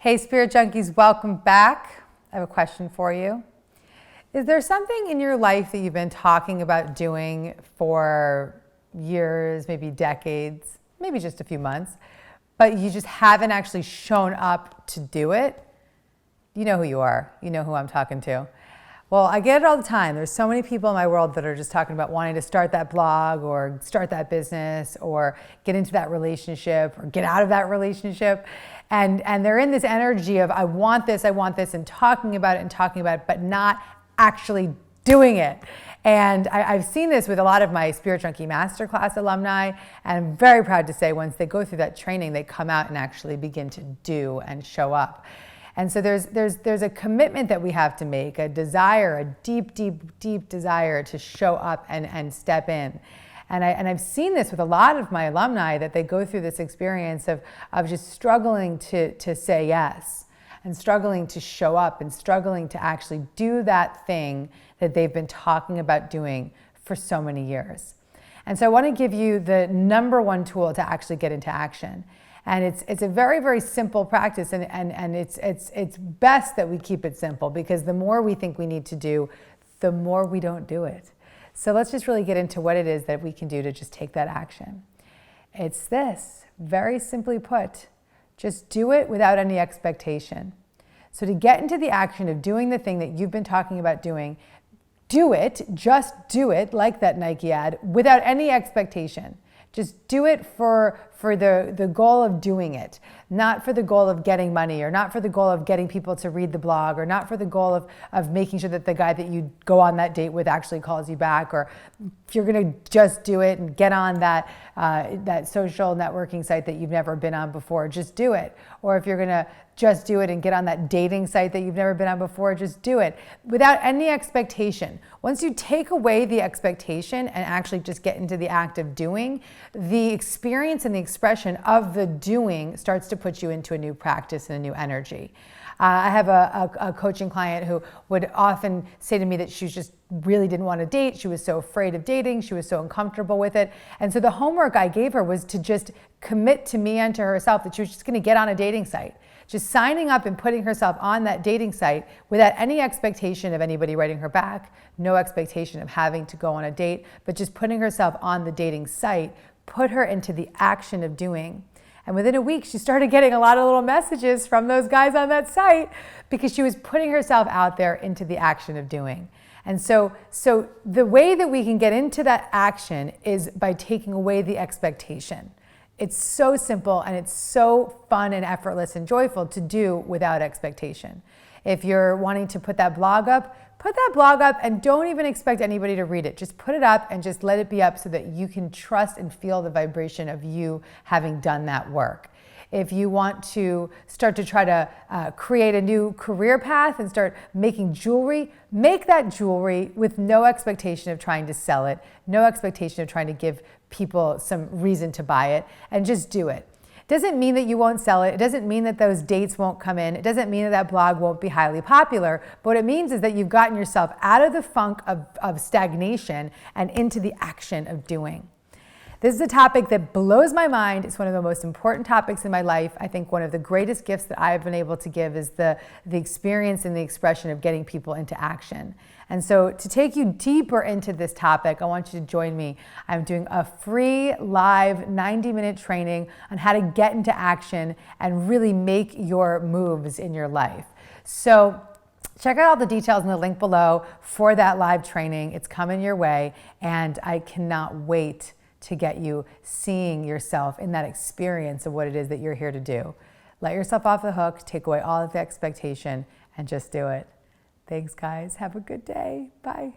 Hey Spirit Junkies, welcome back. I have a question for you. Is there something in your life that you've been talking about doing for years, maybe decades, maybe just a few months, but you just haven't actually shown up to do it? You know who you are. You know who I'm talking to. Well, I get it all the time. There's so many people in my world that are just talking about wanting to start that blog or start that business or get into that relationship or get out of that relationship. And they're in this energy of I want this, and talking about it, but not actually doing it. And I've seen this with a lot of my Spirit Junkie Masterclass alumni, and I'm very proud to say once they go through that training, they come out and actually begin to do and show up. And so there's a commitment that we have to make, a desire, a deep desire to show up and step in. And I've seen this with a lot of my alumni, that they go through this experience of just struggling to say yes, and struggling to show up, and struggling to actually do that thing that they've been talking about doing for so many years. And so I want to give you the number one tool to actually get into action. And it's a very, very simple practice, and it's best that we keep it simple, because the more we think we need to do, the more we don't do it. So let's just really get into what it is that we can do to just take that action. It's this, very simply put, just do it without any expectation. So to get into the action of doing the thing that you've been talking about doing, do it, just do it, like that Nike ad, without any expectation. Just do it for the goal of doing it, not for the goal of getting money, or not for the goal of getting people to read the blog, or not for the goal of making sure that the guy that you go on that date with actually calls you back. Or if you're gonna just do it and get on that social networking site that you've never been on before, just do it. Or if you're gonna just do it and get on that dating site that you've never been on before, just do it without any expectation. Once you take away the expectation and actually just get into the act of doing, the experience and the expression of the doing starts to put you into a new practice and a new energy. I have a coaching client who would often say to me that she just really didn't want to date. She was so afraid of dating. She was so uncomfortable with it. And so the homework I gave her was to just commit to me and to herself that she was just going to get on a dating site. Just signing up and putting herself on that dating site without any expectation of anybody writing her back, no expectation of having to go on a date, but just putting herself on the dating site put her into the action of doing. And within a week, she started getting a lot of little messages from those guys on that site, because she was putting herself out there into the action of doing. And so the way that we can get into that action is by taking away the expectation. It's so simple, and it's so fun and effortless and joyful to do without expectation. If you're wanting to put that blog up and don't even expect anybody to read it. Just put it up and just let it be up so that you can trust and feel the vibration of you having done that work. If you want to start to try to create a new career path and start making jewelry, make that jewelry with no expectation of trying to sell it, no expectation of trying to give people some reason to buy it, and just do it. Doesn't mean that you won't sell it. It doesn't mean that those dates won't come in. It doesn't mean that that blog won't be highly popular. But what it means is that you've gotten yourself out of the funk of stagnation and into the action of doing. This is a topic that blows my mind. It's one of the most important topics in my life. I think one of the greatest gifts that I've been able to give is the experience and the expression of getting people into action. And so to take you deeper into this topic, I want you to join me. I'm doing a free live 90-minute training on how to get into action and really make your moves in your life. So check out all the details in the link below for that live training. It's coming your way, and I cannot wait to get you seeing yourself in that experience of what it is that you're here to do. Let yourself off the hook, take away all of the expectation, and just do it. Thanks, guys. Have a good day. Bye.